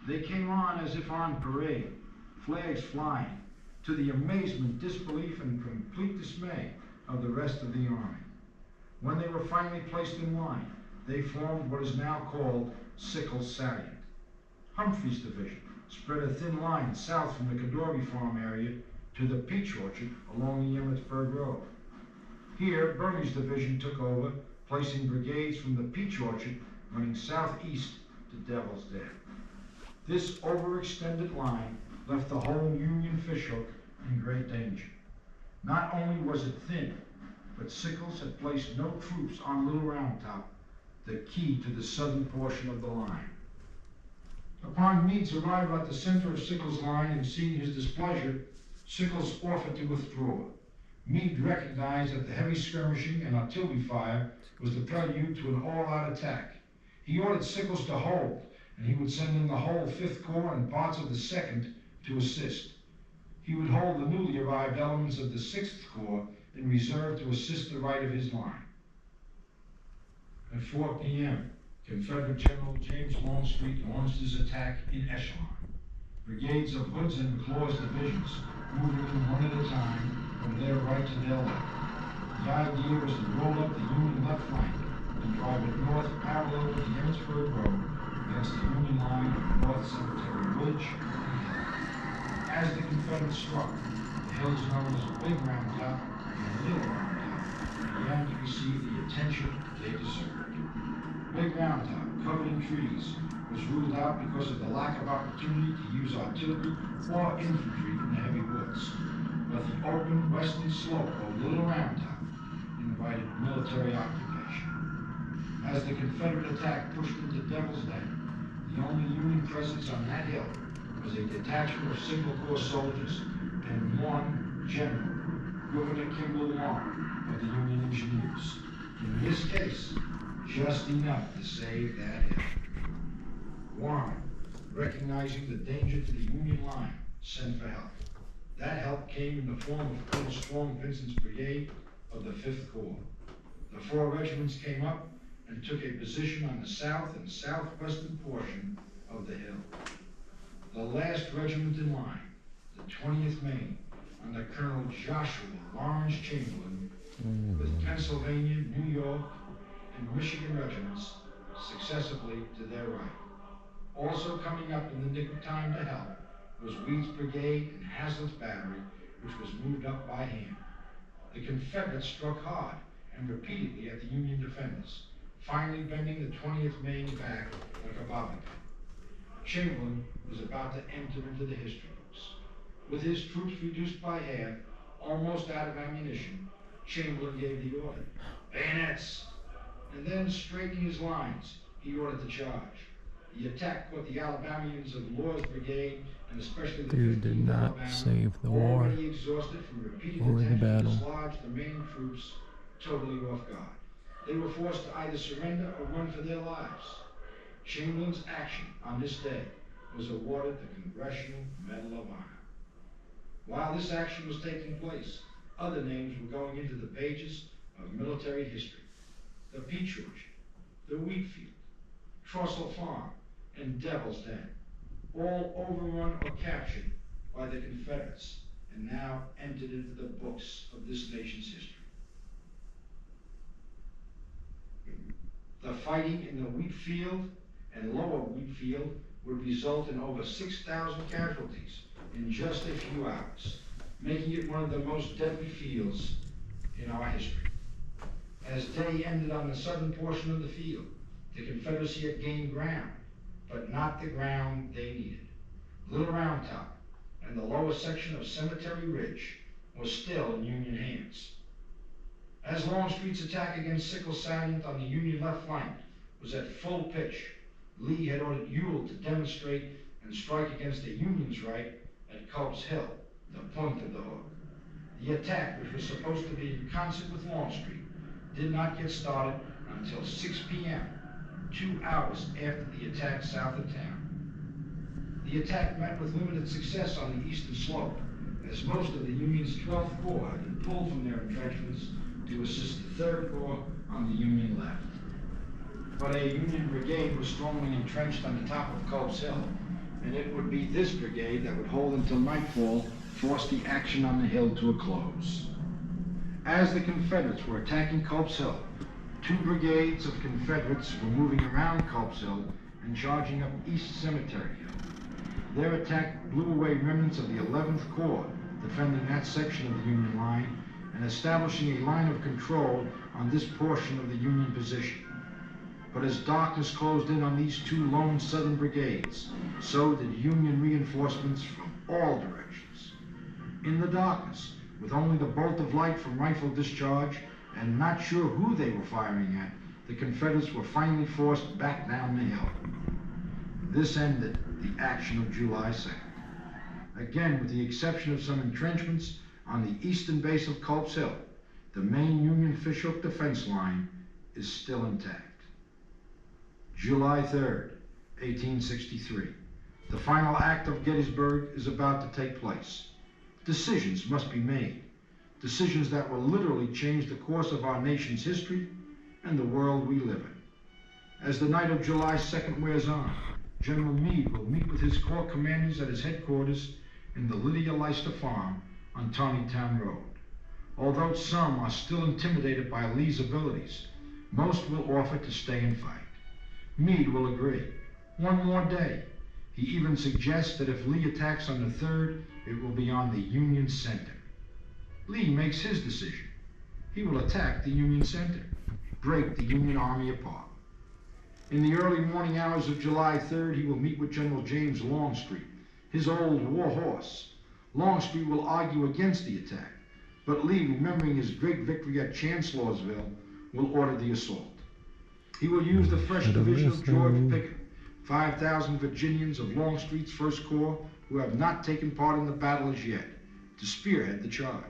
They came on as if on parade, flags flying, to the amazement, disbelief, and complete dismay of the rest of the army. When they were finally placed in line, they formed what is now called Sickles' salient. Humphreys' division spread a thin line south from the Cadorby Farm area to the peach orchard along the Emmetsburg Road. Here, Birney's division took over, placing brigades from the peach orchard running southeast to Devil's Den. This overextended line left the whole Union fishhook in great danger. Not only was it thin, but Sickles had placed no troops on Little Round Top, the key to the southern portion of the line. Upon Meade's arrival at the center of Sickles' line and seeing his displeasure, Sickles offered to withdraw. Meade recognized that the heavy skirmishing and artillery fire was the prelude to an all-out attack. He ordered Sickles to hold, and he would send in the whole 5th Corps and parts of the 2nd to assist. He would hold the newly arrived elements of the 6th Corps in reserve to assist the right of his line. At 4 p.m., Confederate General James Longstreet launched his attack in echelon. Brigades of Hood's and McClaw's divisions, moving in one at a time from their right to their left. The idea was to roll up the Union left flank and drive it north parallel with the Emmetsburg Road against the Union line of North Cemetery Ridge and Hill. As the Confederates struck, the hills known as Big Round Top and Little Round Top began to receive the attention they deserved. Big Round Top, covered in trees, was ruled out because of the lack of opportunity to use artillery or infantry in the heavy woods. But the open western slope of Little Round Top invited military occupation. As the Confederate attack pushed into Devil's Den, the only Union presence on that hill was a detachment of Signal Corps soldiers and one general, Governor Kimball Warren of the Union Engineers. In this case, just enough to save that hill. Warren, recognizing the danger to the Union line, sent for help. That help came in the form of Colonel Strong Vincent's brigade of the 5th Corps. The 4 regiments came up and took a position on the south and southwestern portion of the hill. The last regiment in line, the 20th Maine, under Colonel Joshua Lawrence Chamberlain, with Pennsylvania, New York, and Michigan regiments successively to their right. Also coming up in the nick of time to help was Weed's brigade and Hazlett's battery, which was moved up by hand. The Confederates struck hard and repeatedly at the Union defenders, finally bending the 20th Maine back like a bobbin. Chamberlain was about to enter into the history books. With his troops reduced by half, almost out of ammunition, Chamberlain gave the order, bayonets! And then, straightening his lines, he ordered the charge. The attack caught the Alabamians of Law's brigade, and especially the 15th Alabama, save the war already exhausted from repeated or the attempts to battle. dislodge the main troops totally off guard. They were forced to either surrender or run for their lives. Chamberlain's action on this day was awarded the Congressional Medal of Honor. While this action was taking place, other names were going into the pages of military history. The Peach Orchard, the Wheat Field, Trussell Farm, and Devil's Den, all overrun or captured by the Confederates and now entered into the books of this nation's history. The fighting in the Wheat Field and Lower Wheat Field would result in over 6,000 casualties in just a few hours, making it one of the most deadly fields in our history. As day ended on the southern portion of the field, the Confederacy had gained ground, but not the ground they needed. Little Round Top and the lower section of Cemetery Ridge was still in Union hands. As Longstreet's attack against Sickles' salient on the Union left flank was at full pitch, Lee had ordered Ewell to demonstrate and strike against the Union's right at Culp's Hill, the point of the hook. The attack, which was supposed to be in concert with Longstreet, did not get started until 6 p.m., 2 hours after the attack south of town. The attack met with limited success on the eastern slope, as most of the Union's 12th Corps had been pulled from their entrenchments to assist the 3rd Corps on the Union left. But a Union brigade was strongly entrenched on the top of Culp's Hill, and it would be this brigade that would hold until nightfall, force the action on the hill to a close. As the Confederates were attacking Culp's Hill, 2 brigades of Confederates were moving around Culp's Hill and charging up East Cemetery Hill. Their attack blew away remnants of the 11th Corps, defending that section of the Union line and establishing a line of control on this portion of the Union position. But as darkness closed in on these 2 lone Southern brigades, so did Union reinforcements from all directions. In the darkness, with only the bolt of light from rifle discharge and not sure who they were firing at, the Confederates were finally forced back down the hill. This ended the action of July 2nd. Again, with the exception of some entrenchments on the eastern base of Culp's Hill, the main Union fishhook defense line is still intact. July 3rd, 1863. The final act of Gettysburg is about to take place. Decisions must be made. Decisions that will literally change the course of our nation's history and the world we live in. As the night of July 2nd wears on, General Meade will meet with his corps commanders at his headquarters in the Lydia Leicester Farm on Taneytown Road. Although some are still intimidated by Lee's abilities, most will offer to stay and fight. Meade will agree. One more day. He even suggests that if Lee attacks on the 3rd, it will be on the Union center. Lee makes his decision. He will attack the Union center, break the Union Army apart. In the early morning hours of July 3rd, he will meet with General James Longstreet, his old war horse. Longstreet will argue against the attack, but Lee, remembering his great victory at Chancellorsville, will order the assault. He will use the fresh division of George Pickett, 5,000 Virginians of Longstreet's First Corps who have not taken part in the battle as yet, to spearhead the charge.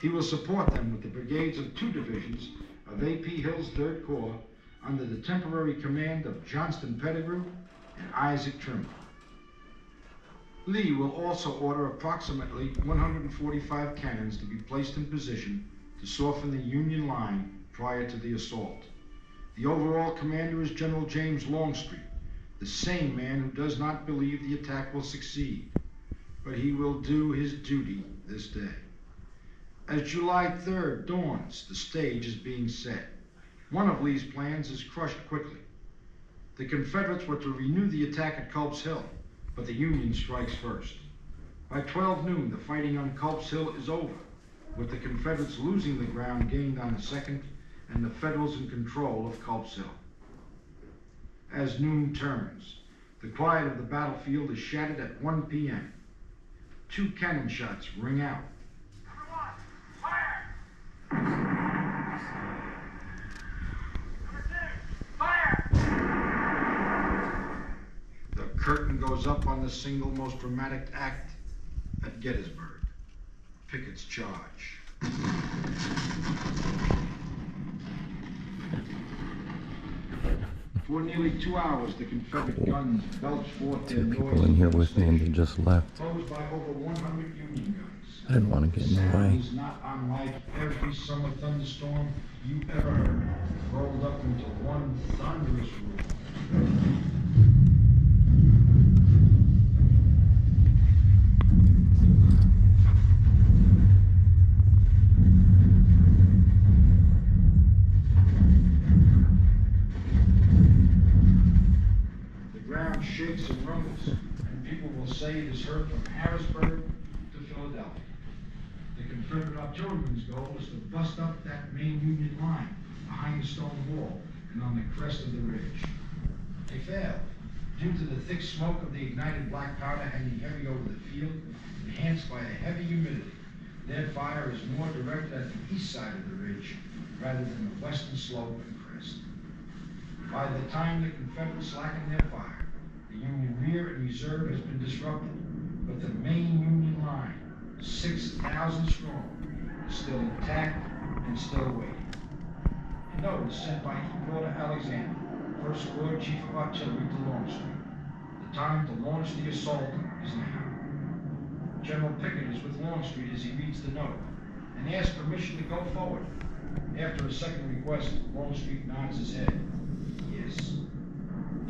He will support them with the brigades of 2 divisions of A.P. Hill's 3rd Corps under the temporary command of Johnston Pettigrew and Isaac Trimble. Lee will also order approximately 145 cannons to be placed in position to soften the Union line prior to the assault. The overall commander is General James Longstreet, the same man who does not believe the attack will succeed, but he will do his duty this day. As July 3rd dawns, the stage is being set. One of Lee's plans is crushed quickly. The Confederates were to renew the attack at Culp's Hill, but the Union strikes first. By 12 noon, the fighting on Culp's Hill is over, with the Confederates losing the ground gained on the 2nd and the Federals in control of Culp's Hill. As noon turns, the quiet of the battlefield is shattered at 1 p.m. 2 cannon shots ring out. Number 1, fire! Number 2, fire! The curtain goes up on the single most dramatic act at Gettysburg, Pickett's charge. For nearly 2 hours, the Confederate guns belched forth their noise. People in here with me and they just left. Closed by over 100 Union guns. I didn't want to get in the way. Sounds not unlike every summer thunderstorm you ever heard, rolled up into one thunderous roar. Shakes and rumbles, and people will say it is heard from Harrisburg to Philadelphia. The Confederate artilleryman's goal is to bust up that main Union line behind the stone wall and on the crest of the ridge. They failed due to the thick smoke of the ignited black powder hanging heavy over the field, enhanced by a heavy humidity. Their fire is more directed at the east side of the ridge rather than the western slope and crest. By the time the Confederates slackened their fire, the Union rear and reserve has been disrupted, but the main Union line, 6,000 strong, is still intact and still waiting. A note is sent by E. Porter Alexander, First Corps Chief of Artillery, to Longstreet. The time to launch the assault is now. General Pickett is with Longstreet as he reads the note and asks permission to go forward. After a second request, Longstreet nods his head. Yes.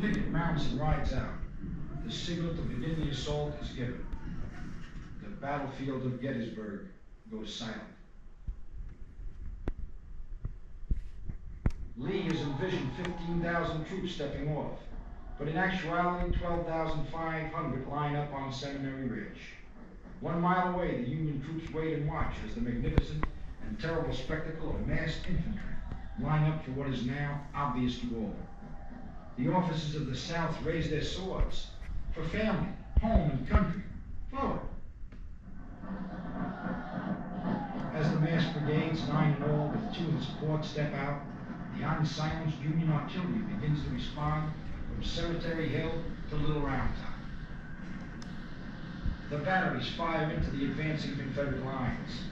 Pickett mounts and rides out. The the signal to begin the assault is given. The battlefield of Gettysburg goes silent. Lee has envisioned 15,000 troops stepping off, but in actuality 12,500 line up on Seminary Ridge. 1 mile away, the Union troops wait and watch as the magnificent and terrible spectacle of massed infantry line up for what is now obvious to all. The officers of the South raise their swords for family, home, and country. Forward! As the massed brigades, 9 in all, with 2 in support, step out, the unsilenced Union artillery begins to respond from Cemetery Hill to Little Round Top. The batteries fire into the advancing Confederate lines.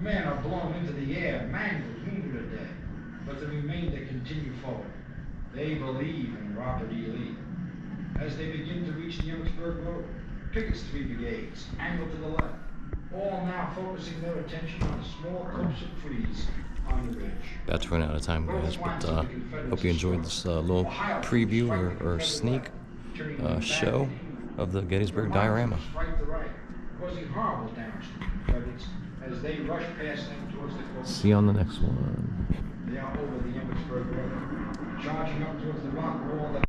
Men are blown into the air, mangled, wounded or dead, but the remainder continue forward. They believe in Robert E. Lee. As they begin to reach the Emmitsburg Road, Pickett's 3 brigades angle to the left, all now focusing their attention on the small copse of trees on the ridge. About to run out of time, guys, but hope you enjoyed this little preview or sneak show of the Gettysburg Diorama. Strike the right, causing horrible damage to the Confederates as they rush past them towards the coast. See you on the next one. They are over the Emmitsburg Road, charging up towards the rock wall that